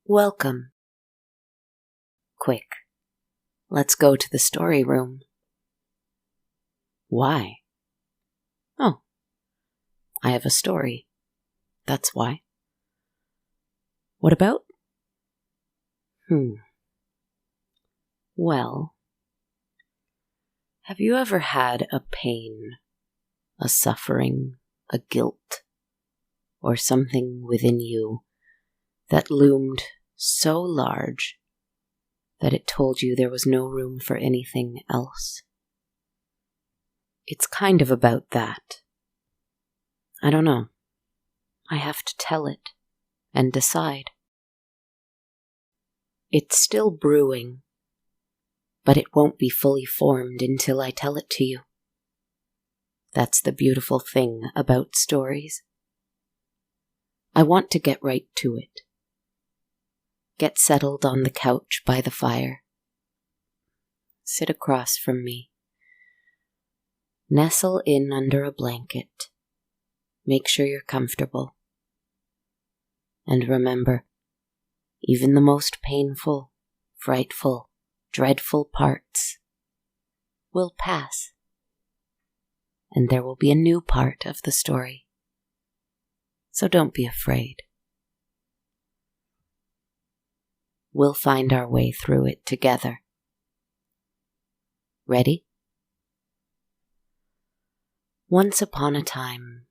Welcome. Quick, let's go to the story room. Why? Oh, I have a story. That's why. What about? Well, have you ever had a pain, a suffering, a guilt, or something within you that loomed so large that it told you there was no room for anything else? It's kind of about that. I don't know. I have to tell it and decide. It's still brewing, but it won't be fully formed until I tell it to you. That's the beautiful thing about stories. I want to get right to it. Get settled on the couch by the fire. Sit across from me. Nestle in under a blanket. Make sure you're comfortable. And remember, even the most painful, frightful, dreadful parts will pass. And there will be a new part of the story. So don't be afraid. We'll find our way through it together. Ready? Once upon a time,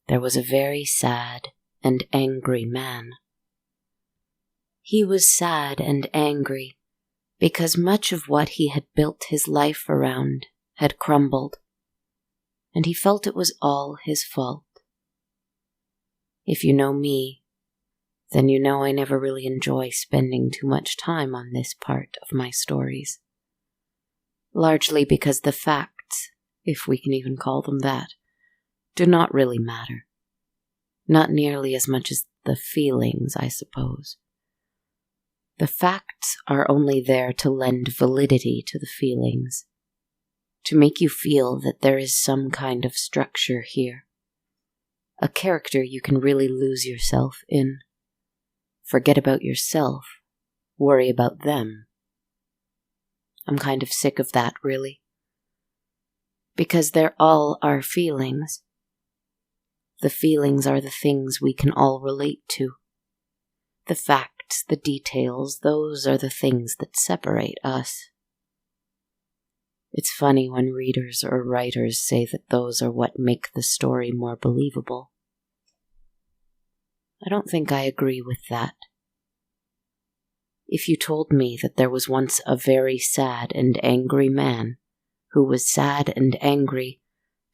there was a very sad and angry man. He was sad and angry because much of what he had built his life around had crumbled, and he felt it was all his fault. If you know me, then you know I never really enjoy spending too much time on this part of my stories. Largely because the facts, if we can even call them that, do not really matter. Not nearly as much as the feelings, I suppose. The facts are only there to lend validity to the feelings, to make you feel that there is some kind of structure here. A character you can really lose yourself in. Forget about yourself, worry about them. I'm kind of sick of that, really. Because they're all our feelings. The feelings are the things we can all relate to. The facts, the details, those are the things that separate us. It's funny when readers or writers say that those are what make the story more believable. I don't think I agree with that. If you told me that there was once a very sad and angry man who was sad and angry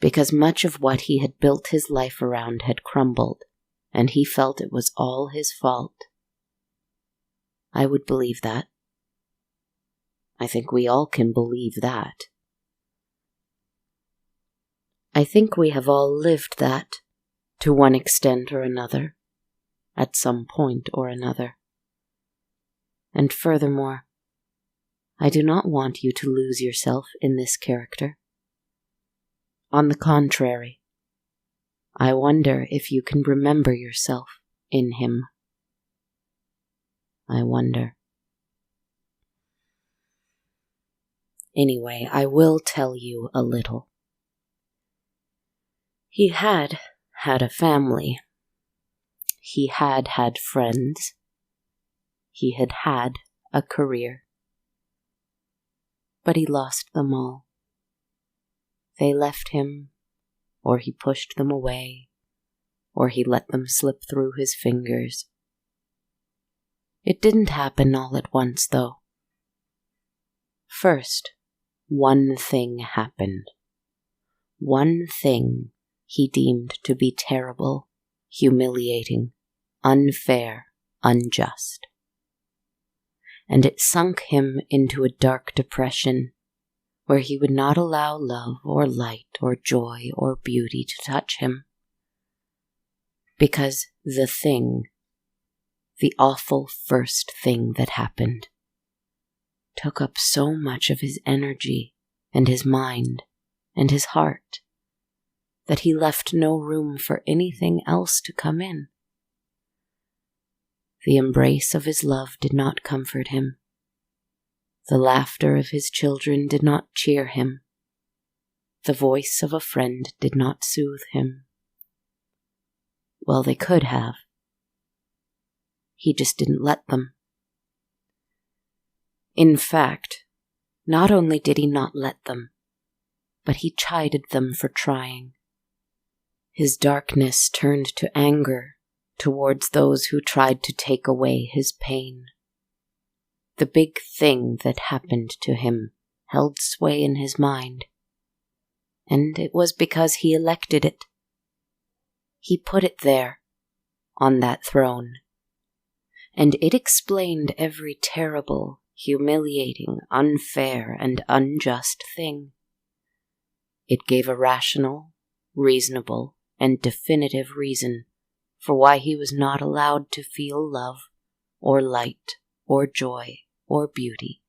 because much of what he had built his life around had crumbled, and he felt it was all his fault, I would believe that. I think we all can believe that. I think we have all lived that, to one extent or another, at some point or another. And furthermore, I do not want you to lose yourself in this character. On the contrary, I wonder if you can remember yourself in him. I wonder. Anyway, I will tell you a little. He had a family. He had friends. He had a career. But he lost them all. They left him, or he pushed them away, or he let them slip through his fingers. It didn't happen all at once, though. First, one thing happened. One thing he deemed to be terrible, humiliating, unfair, unjust. And it sunk him into a dark depression where he would not allow love or light or joy or beauty to touch him. because the awful first thing that happened, took up so much of his energy and his mind and his heart that he left no room for anything else to come in. The embrace of his love did not comfort him. The laughter of his children did not cheer him. The voice of a friend did not soothe him. Well, they could have. He just didn't let them. In fact, not only did he not let them, but he chided them for trying. His darkness turned to anger towards those who tried to take away his pain. The big thing that happened to him held sway in his mind, and it was because he elected it. He put it there, on that throne, and it explained every terrible, humiliating, unfair, and unjust thing. It gave a rational, reasonable, and definitive reason for why he was not allowed to feel love, or light, or joy, or beauty.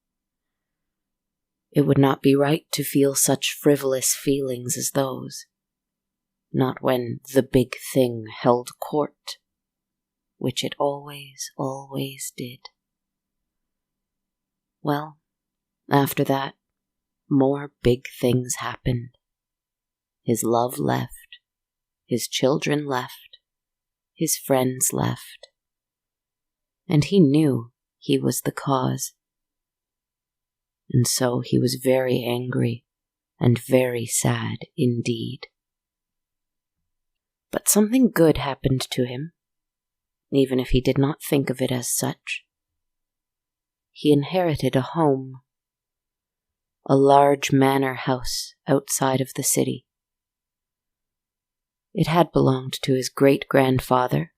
It would not be right to feel such frivolous feelings as those, not when the big thing held court, which it always, always did. Well, after that, more big things happened. His love left, his children left, his friends left, and he knew he was the cause. And so he was very angry and very sad indeed. But something good happened to him, even if he did not think of it as such. He inherited a home, a large manor house outside of the city. It had belonged to his great-grandfather,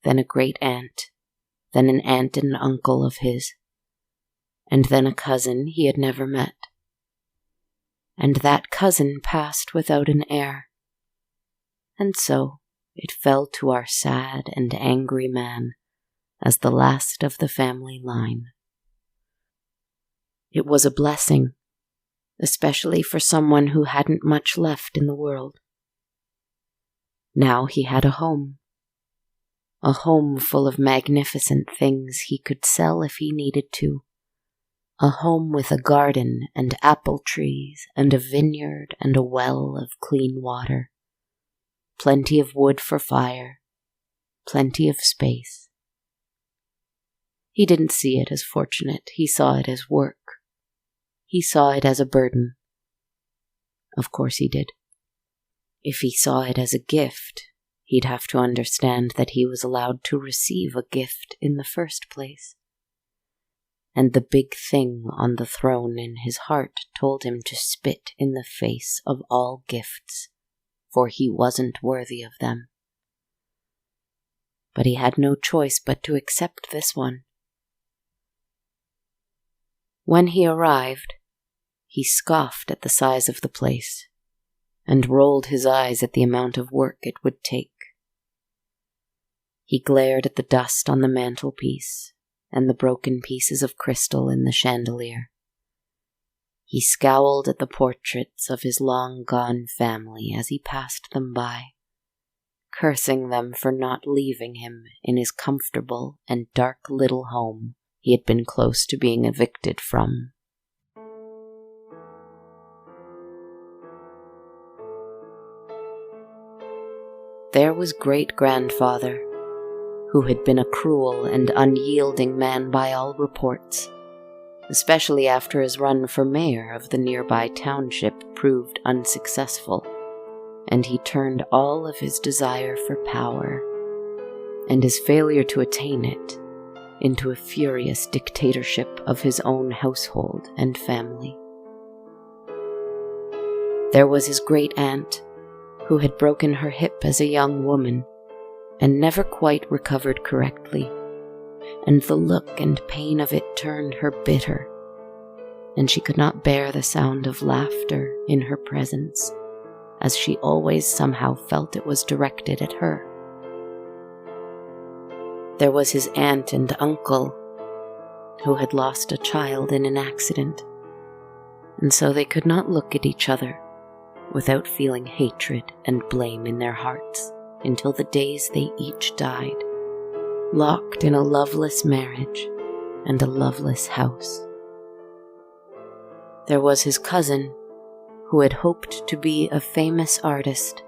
then a great-aunt, then an aunt and uncle of his, and then a cousin he had never met. And that cousin passed without an heir, and so it fell to our sad and angry man as the last of the family line. It was a blessing, especially for someone who hadn't much left in the world. Now he had a home full of magnificent things he could sell if he needed to, a home with a garden and apple trees and a vineyard and a well of clean water, plenty of wood for fire, plenty of space. He didn't see it as fortunate, he saw it as work. He saw it as a burden. Of course he did. If he saw it as a gift, he'd have to understand that he was allowed to receive a gift in the first place. And the big thing on the throne in his heart told him to spit in the face of all gifts, for he wasn't worthy of them. But he had no choice but to accept this one. When he arrived, he scoffed at the size of the place, and rolled his eyes at the amount of work it would take. He glared at the dust on the mantelpiece and the broken pieces of crystal in the chandelier. He scowled at the portraits of his long-gone family as he passed them by, cursing them for not leaving him in his comfortable and dark little home he had been close to being evicted from. There was great-grandfather, who had been a cruel and unyielding man by all reports, especially after his run for mayor of the nearby township proved unsuccessful, and he turned all of his desire for power, and his failure to attain it, into a furious dictatorship of his own household and family. There was his great-aunt, who had broken her hip as a young woman and never quite recovered correctly, and the look and pain of it turned her bitter, and she could not bear the sound of laughter in her presence, as she always somehow felt it was directed at her. There was his aunt and uncle, who had lost a child in an accident, and so they could not look at each other without feeling hatred and blame in their hearts until the days they each died, locked in a loveless marriage and a loveless house. There was his cousin, who had hoped to be a famous artist,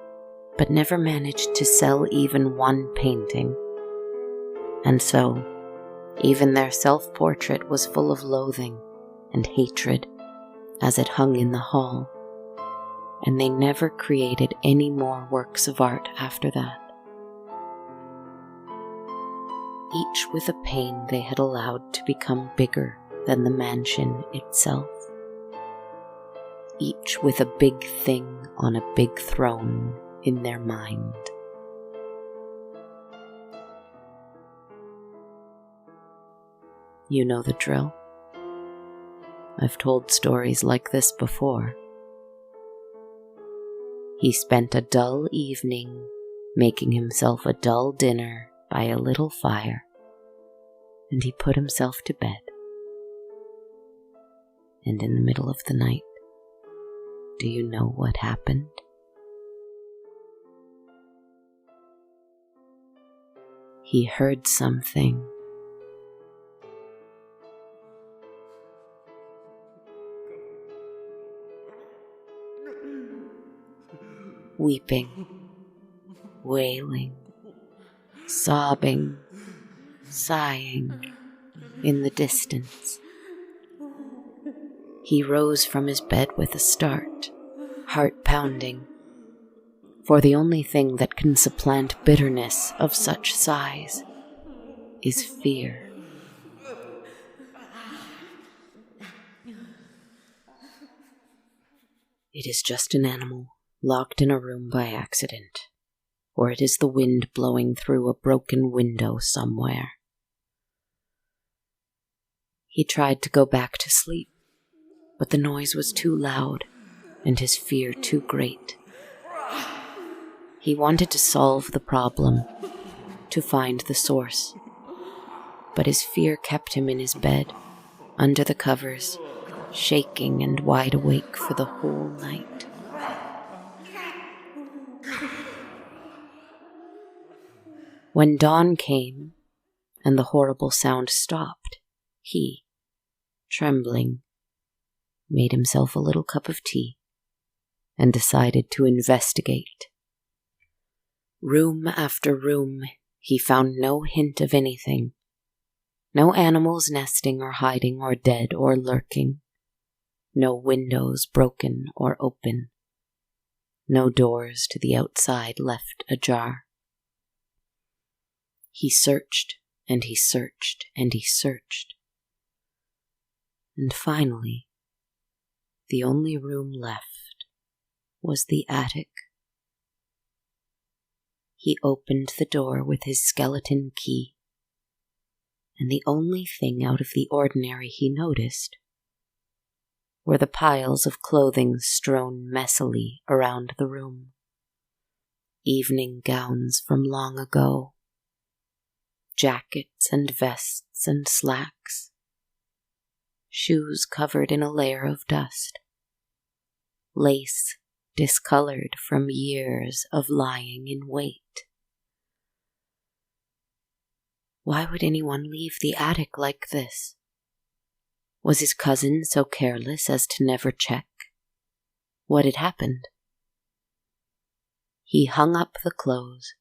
but never managed to sell even one painting. And so, even their self-portrait was full of loathing and hatred as it hung in the hall, and they never created any more works of art after that. Each with a pain they had allowed to become bigger than the mansion itself. Each with a big thing on a big throne in their mind. You know the drill. I've told stories like this before. He spent a dull evening making himself a dull dinner by a little fire, and he put himself to bed. And in the middle of the night, do you know what happened? He heard something. Weeping, wailing, sobbing, sighing in the distance. He rose from his bed with a start, heart pounding, for the only thing that can supplant bitterness of such size is fear. It is just an animal locked in a room by accident, or it is the wind blowing through a broken window somewhere. He tried to go back to sleep, but the noise was too loud and his fear too great. He wanted to solve the problem, to find the source, but his fear kept him in his bed, under the covers, shaking and wide awake for the whole night. When dawn came and the horrible sound stopped, he, trembling, made himself a little cup of tea and decided to investigate. Room after room, he found no hint of anything. No animals nesting or hiding or dead or lurking. No windows broken or open. No doors to the outside left ajar. He searched and he searched and he searched. And finally, the only room left was the attic. He opened the door with his skeleton key, and the only thing out of the ordinary he noticed were the piles of clothing strewn messily around the room. Evening gowns from long ago, jackets and vests and slacks, shoes covered in a layer of dust, lace discolored from years of lying in wait. Why would anyone leave the attic like this? Was his cousin so careless as to never check? What had happened? He hung up the clothes,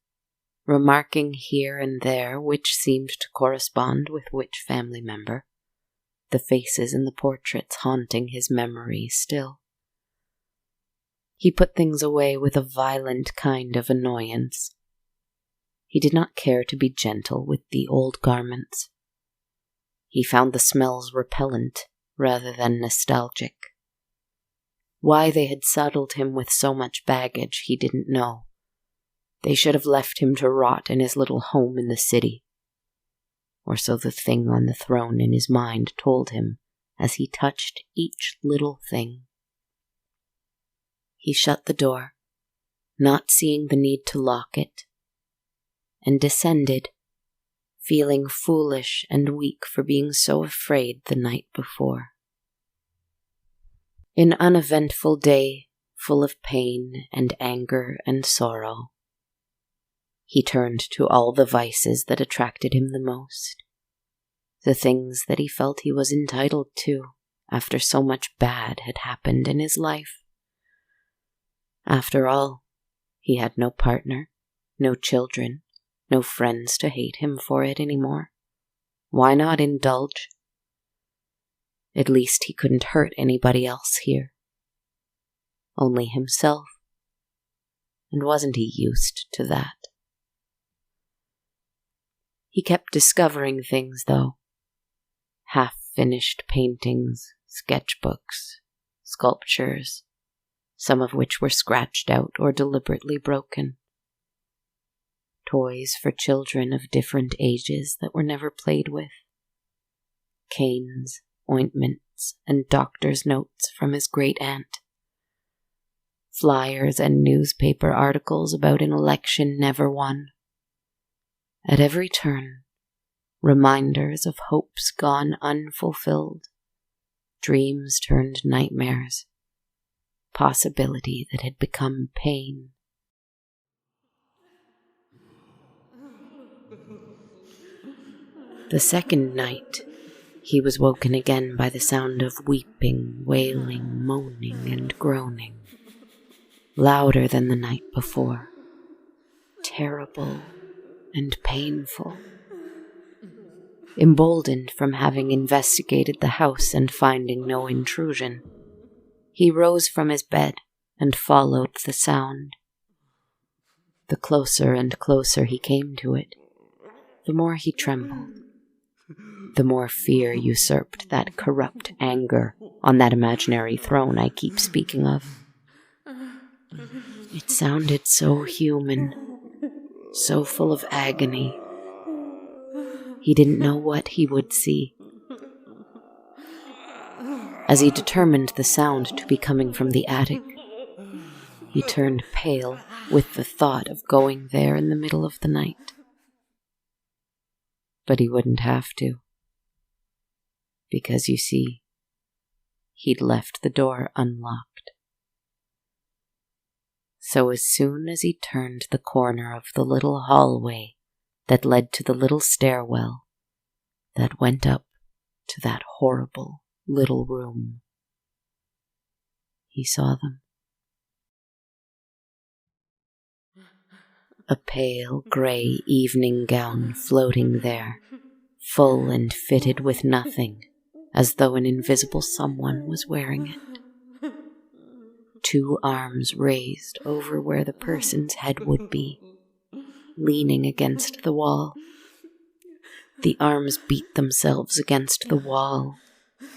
remarking here and there which seemed to correspond with which family member, the faces in the portraits haunting his memory still. He put things away with a violent kind of annoyance. He did not care to be gentle with the old garments. He found the smells repellent rather than nostalgic. Why they had saddled him with so much baggage he didn't know. They should have left him to rot in his little home in the city. Or so the thing on the throne in his mind told him as he touched each little thing. He shut the door, not seeing the need to lock it, and descended, feeling foolish and weak for being so afraid the night before. An uneventful day, full of pain and anger and sorrow, he turned to all the vices that attracted him the most, the things that he felt he was entitled to after so much bad had happened in his life. After all, he had no partner, no children, no friends to hate him for it anymore. Why not indulge? At least he couldn't hurt anybody else here. Only himself. And wasn't he used to that? He kept discovering things, though. Half-finished paintings, sketchbooks, sculptures, some of which were scratched out or deliberately broken. Toys for children of different ages that were never played with. Canes, ointments, and doctor's notes from his great-aunt. Flyers and newspaper articles about an election never won. At every turn, reminders of hopes gone unfulfilled, dreams turned nightmares, possibility that had become pain. The second night, he was woken again by the sound of weeping, wailing, moaning, and groaning, louder than the night before, terrible and painful. Emboldened from having investigated the house and finding no intrusion, he rose from his bed and followed the sound. The closer and closer he came to it, the more he trembled. The more fear usurped that corrupt anger on that imaginary throne I keep speaking of. It sounded so human, so full of agony. He didn't know what he would see. As he determined the sound to be coming from the attic, he turned pale with the thought of going there in the middle of the night. But he wouldn't have to. Because, you see, he'd left the door unlocked. So as soon as he turned the corner of the little hallway that led to the little stairwell that went up to that horrible little room, he saw them. A pale gray evening gown floating there, full and fitted with nothing, as though an invisible someone was wearing it. 2 arms raised over where the person's head would be, leaning against the wall. The arms beat themselves against the wall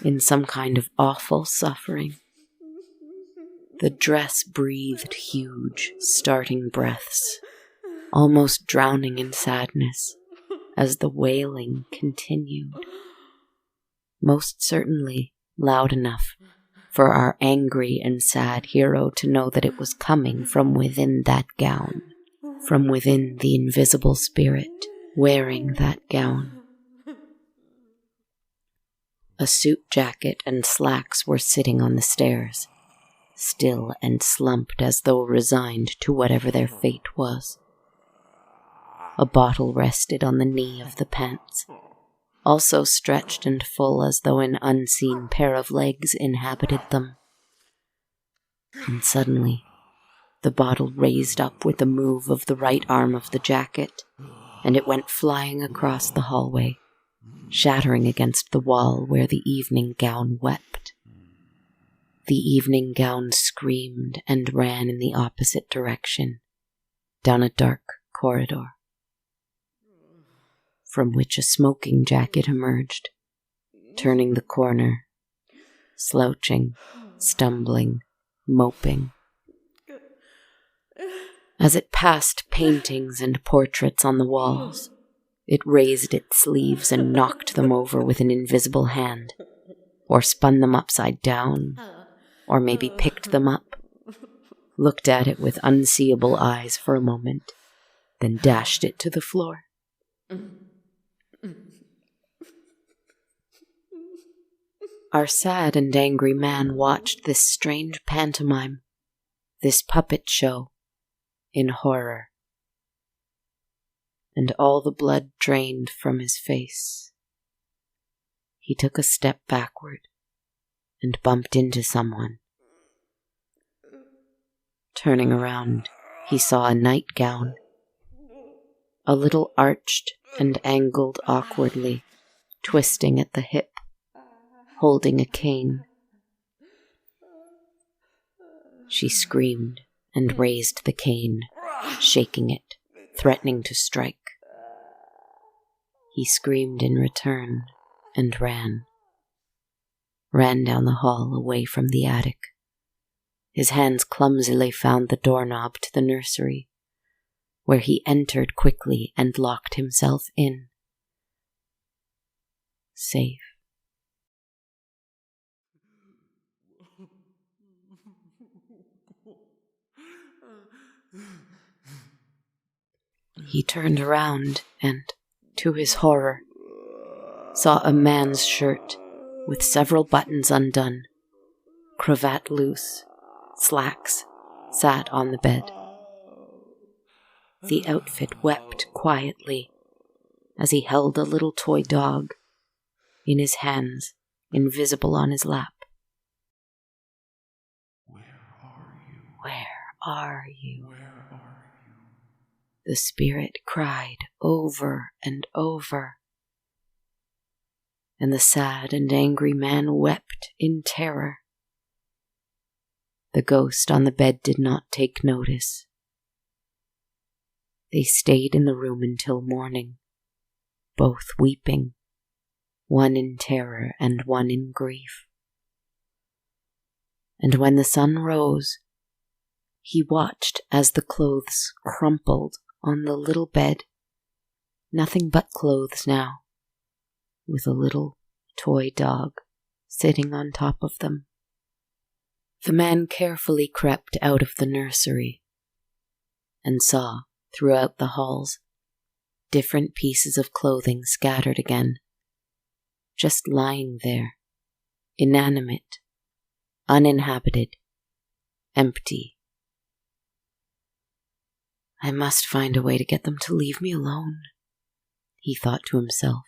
in some kind of awful suffering. The dress breathed huge, starting breaths, almost drowning in sadness as the wailing continued. Most certainly loud enough for our angry and sad hero to know that it was coming from within that gown, from within the invisible spirit wearing that gown. A suit jacket and slacks were sitting on the stairs, still and slumped as though resigned to whatever their fate was. A bottle rested on the knee of the pants, also stretched and full as though an unseen pair of legs inhabited them. And suddenly, the bottle raised up with a move of the right arm of the jacket, and it went flying across the hallway, shattering against the wall where the evening gown wept. The evening gown screamed and ran in the opposite direction, down a dark corridor, from which a smoking jacket emerged, turning the corner, slouching, stumbling, moping. As it passed paintings and portraits on the walls, it raised its sleeves and knocked them over with an invisible hand, or spun them upside down, or maybe picked them up, looked at it with unseeable eyes for a moment, then dashed it to the floor. Our sad and angry man watched this strange pantomime, this puppet show, in horror. And all the blood drained from his face. He took a step backward and bumped into someone. Turning around, he saw a nightgown, a little arched and angled awkwardly, twisting at the hip, holding a cane. She screamed and raised the cane, shaking it, threatening to strike. He screamed in return and ran down the hall away from the attic. His hands clumsily found the doorknob to the nursery, where he entered quickly and locked himself in. Safe. He turned around and, to his horror, saw a man's shirt with several buttons undone, cravat loose, slacks sat on the bed. The outfit wept quietly as he held a little toy dog in his hands, invisible on his lap. Where are you? Where are you? Where are you? The spirit cried over and over. And the sad and angry man wept in terror. The ghost on the bed did not take notice. They stayed in the room until morning, both weeping, one in terror and one in grief. And when the sun rose, he watched as the clothes crumpled on the little bed, nothing but clothes now, with a little toy dog sitting on top of them. The man carefully crept out of the nursery and saw, throughout the halls, different pieces of clothing scattered again, just lying there, inanimate, uninhabited, empty. I must find a way to get them to leave me alone, he thought to himself.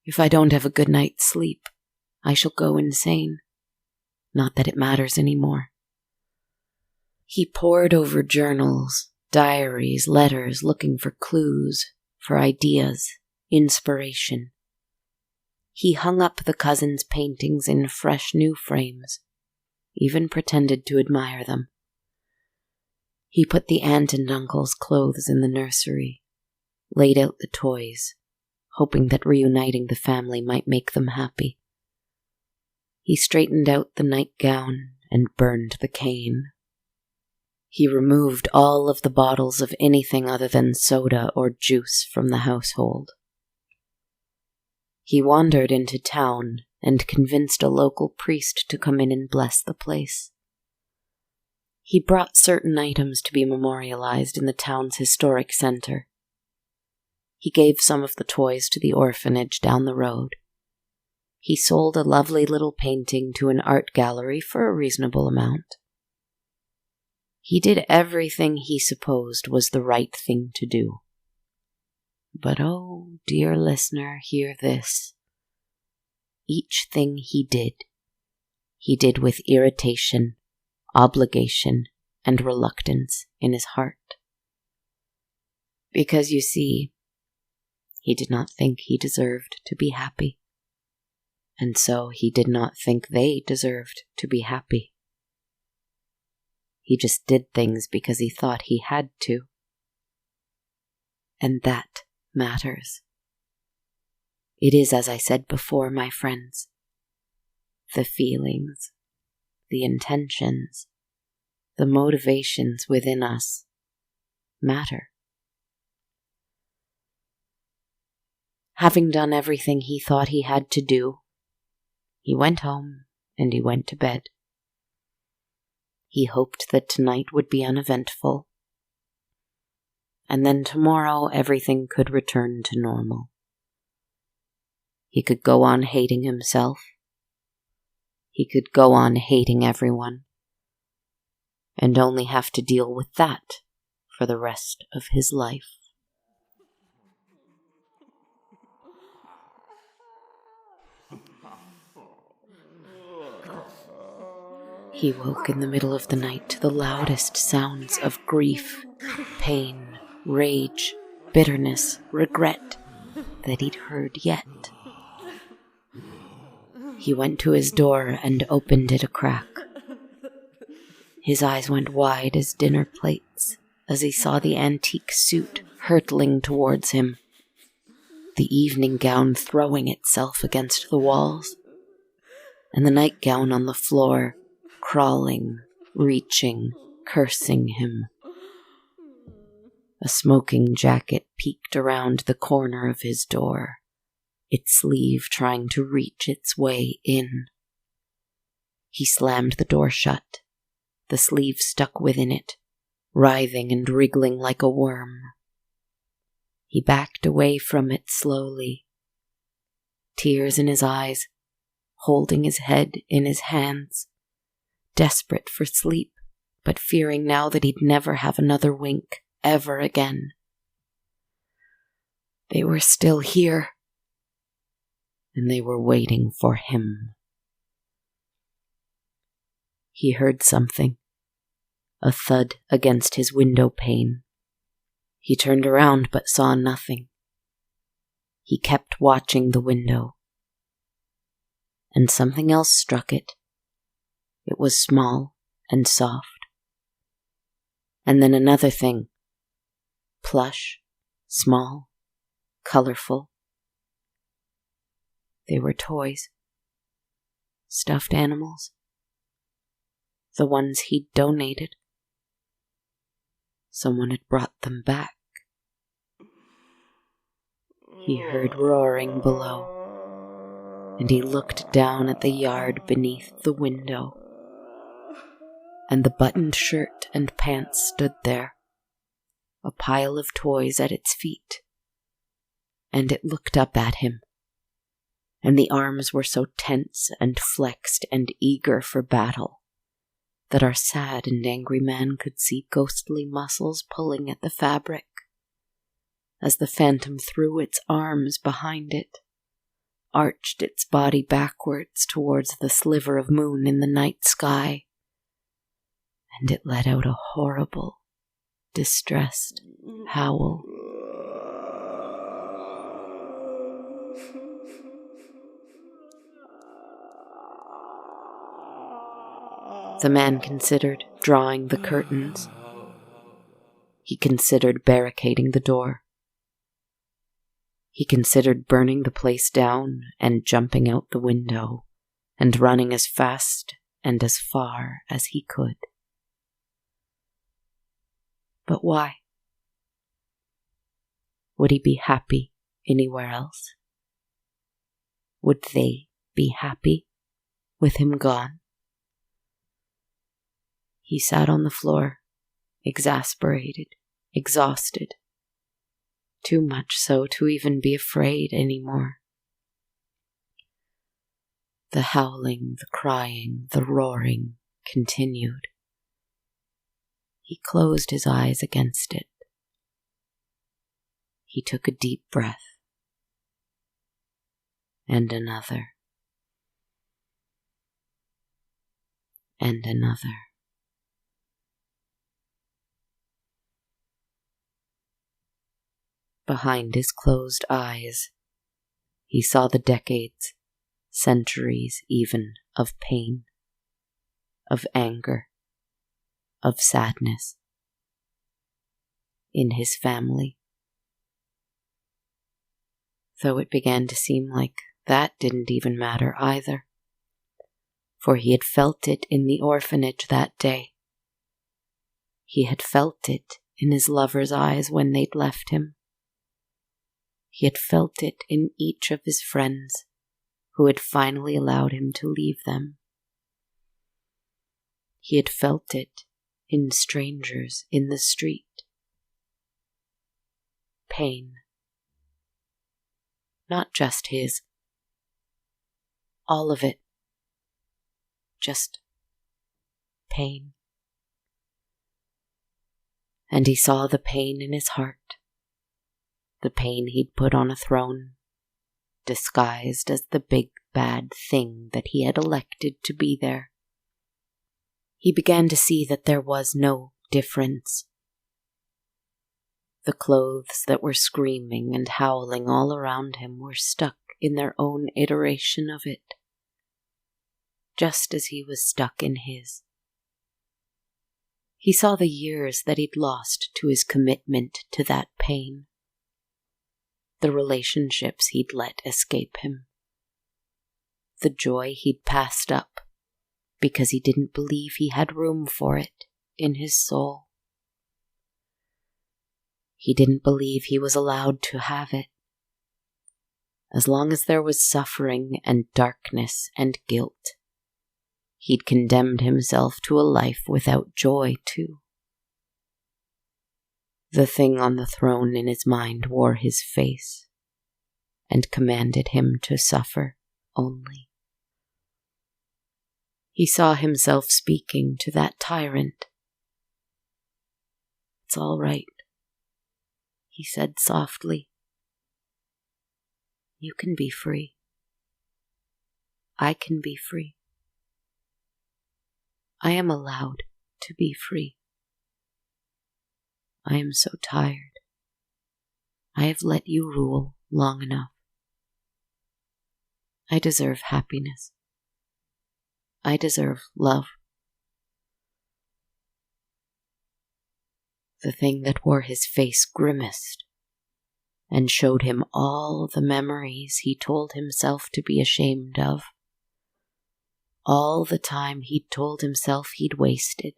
If I don't have a good night's sleep, I shall go insane. Not that it matters anymore. He pored over journals, diaries, letters, looking for clues, for ideas, inspiration. He hung up the cousins' paintings in fresh new frames, even pretended to admire them. He put the aunt and uncle's clothes in the nursery, laid out the toys, hoping that reuniting the family might make them happy. He straightened out the nightgown and burned the cane. He removed all of the bottles of anything other than soda or juice from the household. He wandered into town and convinced a local priest to come in and bless the place. He brought certain items to be memorialized in the town's historic center. He gave some of the toys to the orphanage down the road. He sold a lovely little painting to an art gallery for a reasonable amount. He did everything he supposed was the right thing to do. But oh, dear listener, hear this. Each thing he did with irritation, obligation, and reluctance in his heart. Because, you see, he did not think he deserved to be happy. And so he did not think they deserved to be happy. He just did things because he thought he had to. And that matters. It is, as I said before, my friends, the feelings, the intentions, the motivations within us matter. Having done everything he thought he had to do, he went home and he went to bed. He hoped that tonight would be uneventful, and then tomorrow everything could return to normal. He could go on hating himself he could go on hating everyone, and only have to deal with that for the rest of his life. He woke in the middle of the night to the loudest sounds of grief, pain, rage, bitterness, regret that he'd heard yet. He went to his door and opened it a crack. His eyes went wide as dinner plates as he saw the antique suit hurtling towards him, the evening gown throwing itself against the walls, and the nightgown on the floor, crawling, reaching, cursing him. A smoking jacket peeked around the corner of his door, its sleeve trying to reach its way in. He slammed the door shut, the sleeve stuck within it, writhing and wriggling like a worm. He backed away from it slowly, tears in his eyes, holding his head in his hands, desperate for sleep, but fearing now that he'd never have another wink ever again. They were still here, and they were waiting for him. He heard something, a thud against his window pane. He turned around but saw nothing. He kept watching the window. And something else struck it. It was small and soft. And then another thing. Plush, small, colorful. They were toys. Stuffed animals. The ones he'd donated. Someone had brought them back. He heard roaring below, and he looked down at the yard beneath the window, and the buttoned shirt and pants stood there, a pile of toys at its feet, and it looked up at him, and the arms were so tense and flexed and eager for battle that our sad and angry man could see ghostly muscles pulling at the fabric as the phantom threw its arms behind it, arched its body backwards towards the sliver of moon in the night sky, and it let out a horrible, distressed howl. The man considered drawing the curtains. He considered barricading the door. He considered burning the place down and jumping out the window and running as fast and as far as he could. But why? Would he be happy anywhere else? Would they be happy with him gone? He sat on the floor, exasperated, exhausted, too much so to even be afraid anymore. The howling, the crying, the roaring continued. He closed his eyes against it. He took a deep breath. And another. And another. Behind his closed eyes, he saw the decades, centuries even, of pain, of anger, of sadness in his family. Though it began to seem like that didn't even matter either, for he had felt it in the orphanage that day. He had felt it in his lover's eyes when they'd left him. He had felt it in each of his friends who had finally allowed him to leave them. He had felt it in strangers in the street. Pain. Not just his. All of it. just pain. And he saw the pain in his heart, the pain he'd put on a throne, disguised as the big bad thing that he had elected to be there. He began to see that there was no difference. The clothes that were screaming and howling all around him were stuck in their own iteration of it, just as he was stuck in his. He saw the years that he'd lost to his commitment to that pain, the relationships he'd let escape him, the joy he'd passed up because he didn't believe he had room for it in his soul. He didn't believe he was allowed to have it. As long as there was suffering and darkness and guilt, he'd condemned himself to a life without joy too. The thing on the throne in his mind wore his face and commanded him to suffer only. He saw himself speaking to that tyrant. "It's all right," he said softly. "You can be free. I can be free. I am allowed to be free. I am so tired. I have let you rule long enough. I deserve happiness. I deserve love." The thing that wore his face grimaced and showed him all the memories he told himself to be ashamed of, all the time he'd told himself he'd wasted,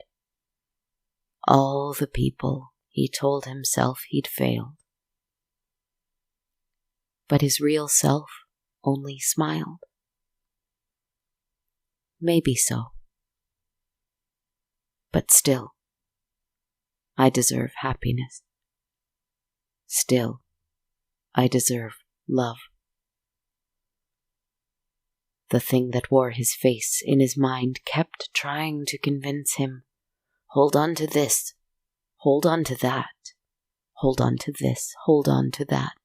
all the people he told himself he'd failed. But his real self only smiled. Maybe so. But still, I deserve happiness. Still, I deserve love. The thing that wore his face in his mind kept trying to convince him, hold on to this, hold on to that, hold on to this, hold on to that.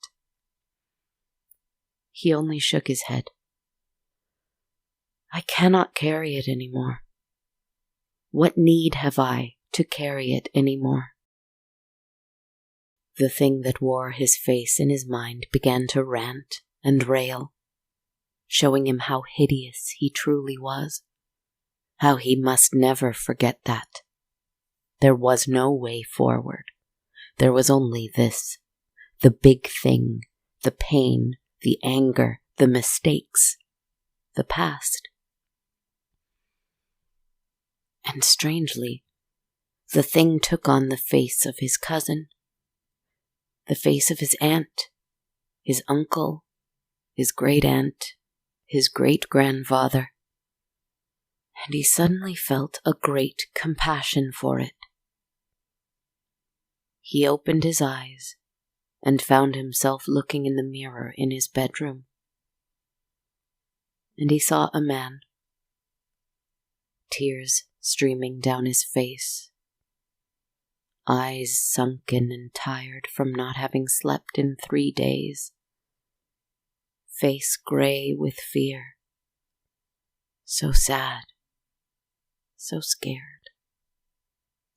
He only shook his head. I cannot carry it anymore. What need have I to carry it anymore? The thing that wore his face in his mind began to rant and rail, showing him how hideous he truly was, how he must never forget that. There was no way forward. There was only this, the big thing, the pain, the anger, the mistakes, the past. And strangely, the thing took on the face of his cousin, the face of his aunt, his uncle, his great-aunt, his great-grandfather, and he suddenly felt a great compassion for it. He opened his eyes and found himself looking in the mirror in his bedroom, and he saw a man, tears streaming down his face, eyes sunken and tired from not having slept in 3 days, face gray with fear, so sad, so scared,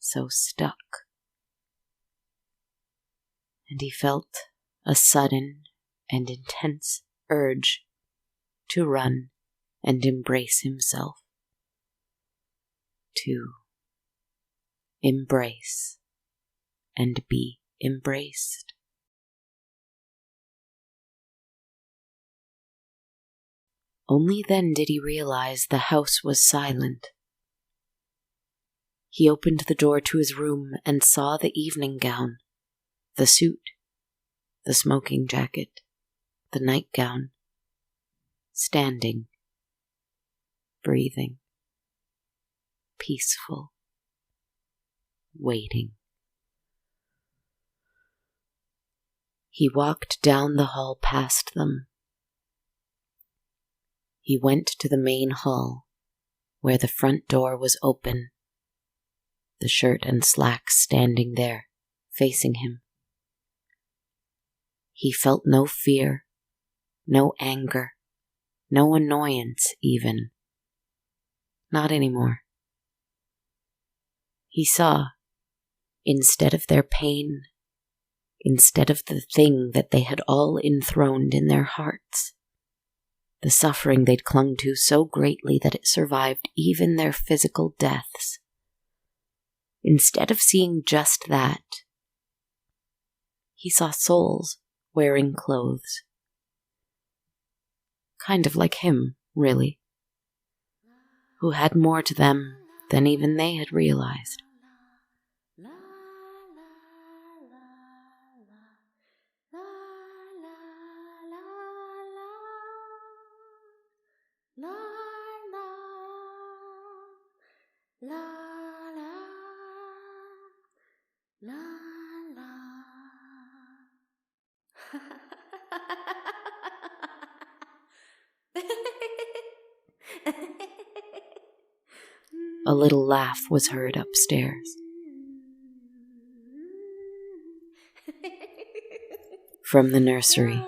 so stuck. And he felt a sudden and intense urge to run and embrace himself, to embrace and be embraced. Only then did he realize the house was silent. He opened the door to his room and saw the evening gown, the suit, the smoking jacket, the nightgown, standing, breathing, peaceful, waiting. He walked down the hall past them. He went to the main hall, where the front door was open, the shirt and slacks standing there, facing him. He felt no fear, no anger, no annoyance even. Not anymore. He saw, instead of their pain, instead of the thing that they had all enthroned in their hearts, the suffering they'd clung to so greatly that it survived even their physical deaths. Instead of seeing just that, he saw souls wearing clothes. Kind of like him, really, who had more to them than even they had realized. A little laugh was heard upstairs. From the nursery.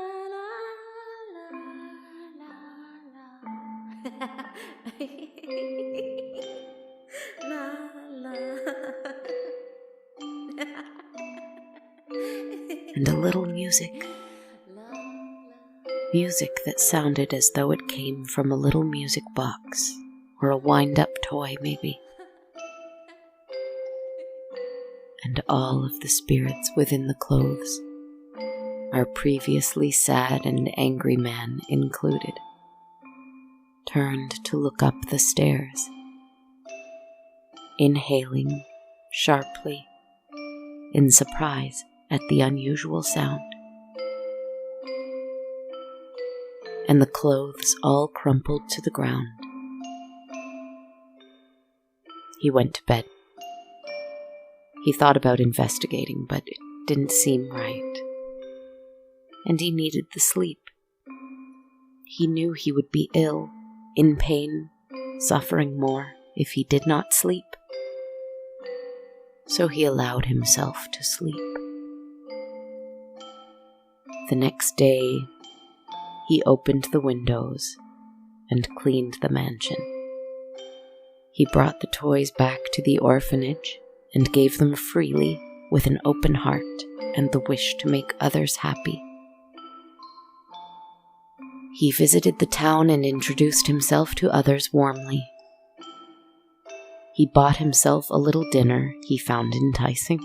And a little music. Music that sounded as though it came from a little music box, or a wind-up toy, maybe. And all of the spirits within the clothes, our previously sad and angry man included, turned to look up the stairs, inhaling sharply in surprise at the unusual sound. And the clothes all crumpled to the ground. He went to bed. He thought about investigating, but it didn't seem right. And he needed the sleep. He knew he would be ill, in pain, suffering more if he did not sleep. So he allowed himself to sleep. The next day, he opened the windows and cleaned the mansion. He brought the toys back to the orphanage and gave them freely with an open heart and the wish to make others happy. He visited the town and introduced himself to others warmly. He bought himself a little dinner he found enticing.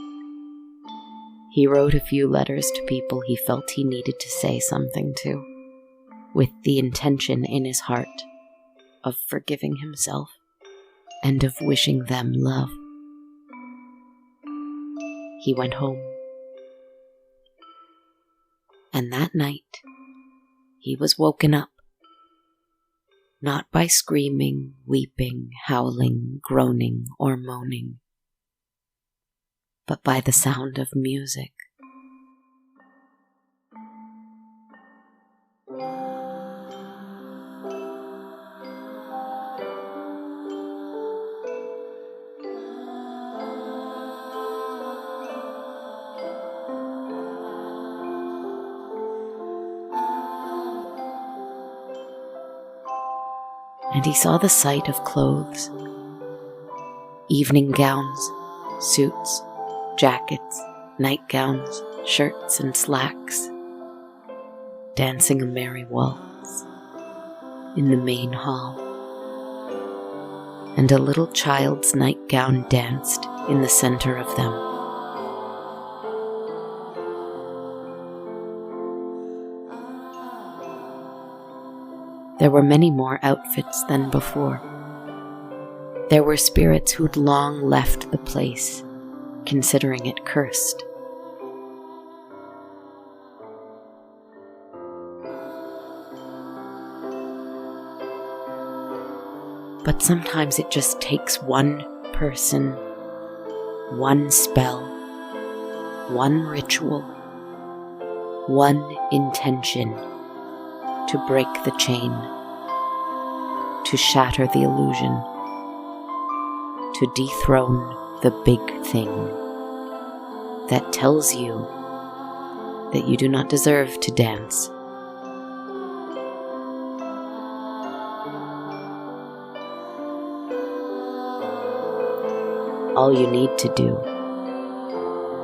He wrote a few letters to people he felt he needed to say something to, with the intention in his heart of forgiving himself and of wishing them love. He went home. And that night, he was woken up, not by screaming, weeping, howling, groaning, or moaning, but by the sound of music. And he saw the sight of clothes, evening gowns, suits, jackets, nightgowns, shirts, and slacks, dancing a merry waltz in the main hall. And a little child's nightgown danced in the center of them. There were many more outfits than before. There were spirits who'd long left the place, considering it cursed. But sometimes it just takes one person, one spell, one ritual, one intention to break the chain, to shatter the illusion, to dethrone the big thing that tells you that you do not deserve to dance. All you need to do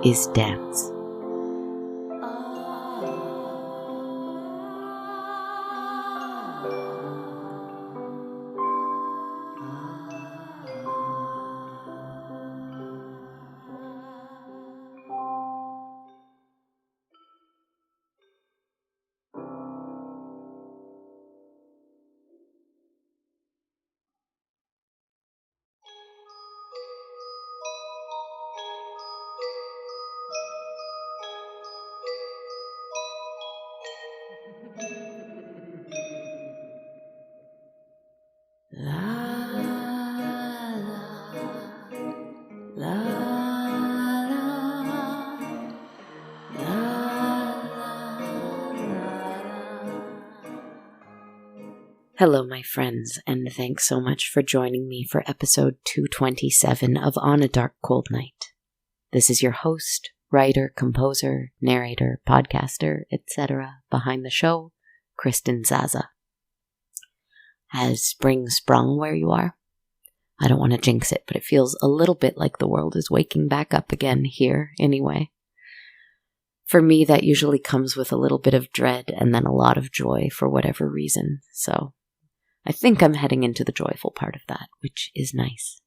is dance. La la la Hello, my friends, and thanks so much for joining me for episode 227 of On a Dark Cold Night. This is your host, writer, composer, narrator, podcaster, etc. behind the show, Kristen Zaza. Has spring sprung where you are? I don't want to jinx it, but it feels a little bit like the world is waking back up again here, anyway. For me, that usually comes with a little bit of dread and then a lot of joy for whatever reason, so I think I'm heading into the joyful part of that, which is nice.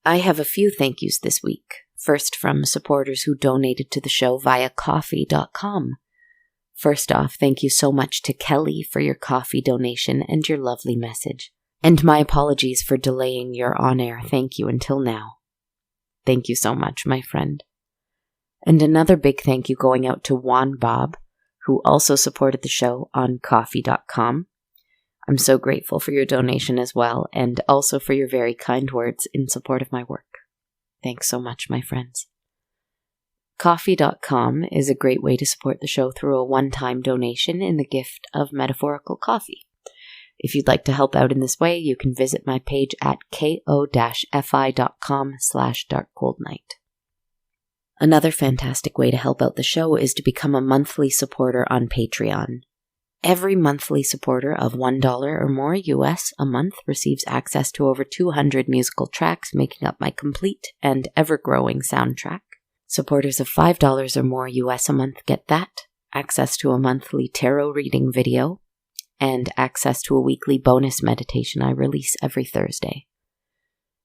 I have a few thank yous this week. First, from supporters who donated to the show via Ko-fi.com. First off, thank you so much to Kelly for your coffee donation and your lovely message. And my apologies for delaying your on-air thank you until now. Thank you so much, my friend. And another big thank you going out to Juan Bob, who also supported the show on Ko-fi.com. I'm so grateful for your donation as well, and also for your very kind words in support of my work. Thanks so much, my friends. Ko-fi.com is a great way to support the show through a one-time donation in the gift of metaphorical coffee. If you'd like to help out in this way, you can visit my page at ko-fi.com/darkcoldnight. Another fantastic way to help out the show is to become a monthly supporter on Patreon. Every monthly supporter of $1 or more US a month receives access to over 200 musical tracks, making up my complete and ever-growing soundtrack. Supporters of $5 or more US a month get that, access to a monthly tarot reading video, and access to a weekly bonus meditation I release every Thursday.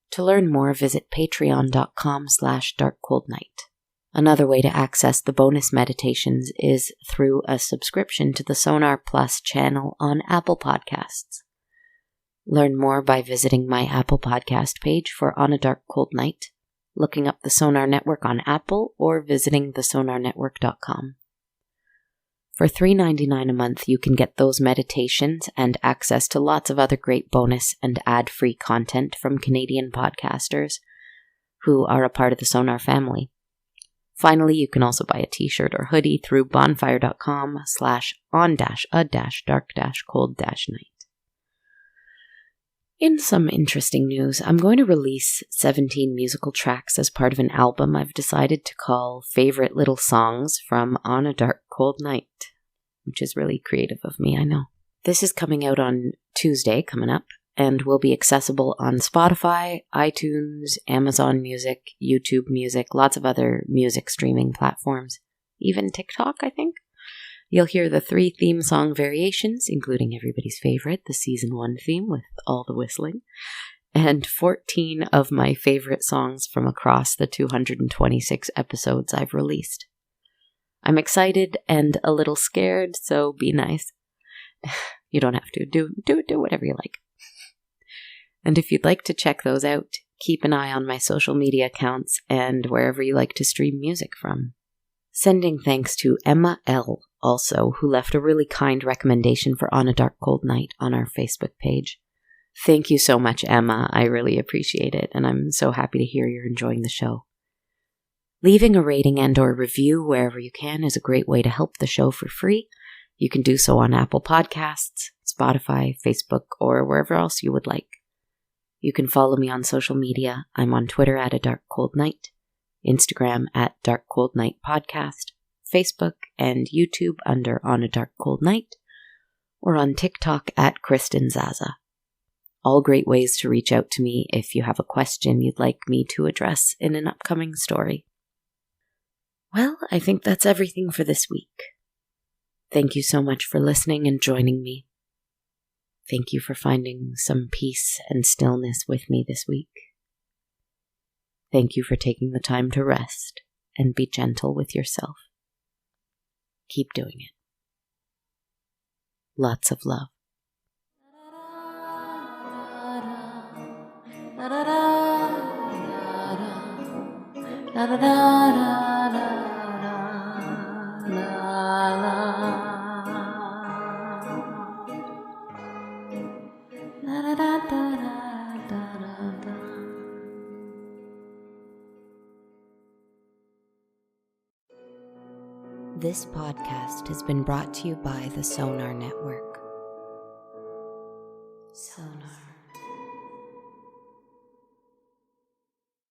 To learn more, visit patreon.com/darkcoldnight. Another way to access the bonus meditations is through a subscription to the Sonar Plus channel on Apple Podcasts. Learn more by visiting my Apple Podcast page for On a Dark Cold Night, looking up the Sonar Network on Apple, or visiting thesonarnetwork.com. For $3.99 a month, you can get those meditations and access to lots of other great bonus and ad-free content from Canadian podcasters who are a part of the Sonar family. Finally, you can also buy a t-shirt or hoodie through bonfire.com/on-a-dark-cold-night. In some interesting news, I'm going to release 17 musical tracks as part of an album I've decided to call Favorite Little Songs from On a Dark Cold Night, which is really creative of me, I know. This is coming out on Tuesday, coming up, and will be accessible on Spotify, iTunes, Amazon Music, YouTube Music, lots of other music streaming platforms, even TikTok, I think. You'll hear the 3 theme song variations, including everybody's favorite, the Season 1 theme with all the whistling, and 14 of my favorite songs from across the 226 episodes I've released. I'm excited and a little scared, so be nice. You don't have to. Do whatever you like. And if you'd like to check those out, keep an eye on my social media accounts and wherever you like to stream music from. Sending thanks to Emma L., also, who left a really kind recommendation for On a Dark Cold Night on our Facebook page. Thank you so much, Emma. I really appreciate it, and I'm so happy to hear you're enjoying the show. Leaving a rating and/or review wherever you can is a great way to help the show for free. You can do so on Apple Podcasts, Spotify, Facebook, or wherever else you would like. You can follow me on social media. I'm on Twitter at A Dark Cold Night, Instagram at Dark Cold Night Podcast, Facebook and YouTube under On a Dark Cold Night, or on TikTok at Kristen Zaza. All great ways to reach out to me if you have a question you'd like me to address in an upcoming story. Well, I think that's everything for this week. Thank you so much for listening and joining me. Thank you for finding some peace and stillness with me this week. Thank you for taking the time to rest and be gentle with yourself. Keep doing it. Lots of love. This podcast has been brought to you by the Sonar Network. Sonar.